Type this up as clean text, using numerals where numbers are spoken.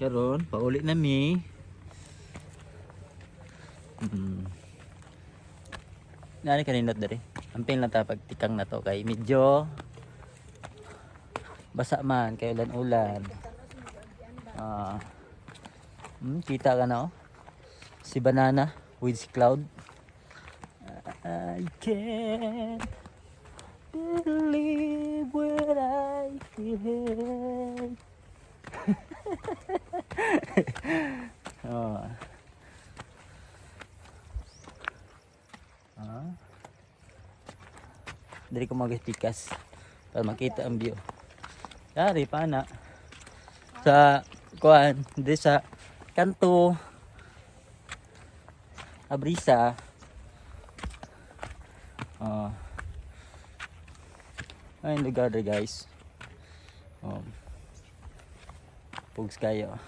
karon pauli na mi. Nani kaninot diri. Amping lang ta pagtikang na to kay medyo basa man kay ulan-ulan. Kita ka na oh. Si Banana with si Cloud. I can't believe what I feel. Oh. Dari ko magtikas para makita ang view. Dari pa na sa kuan, di sa kanto Abrisa. Ay lugar guys. Pugs kayo.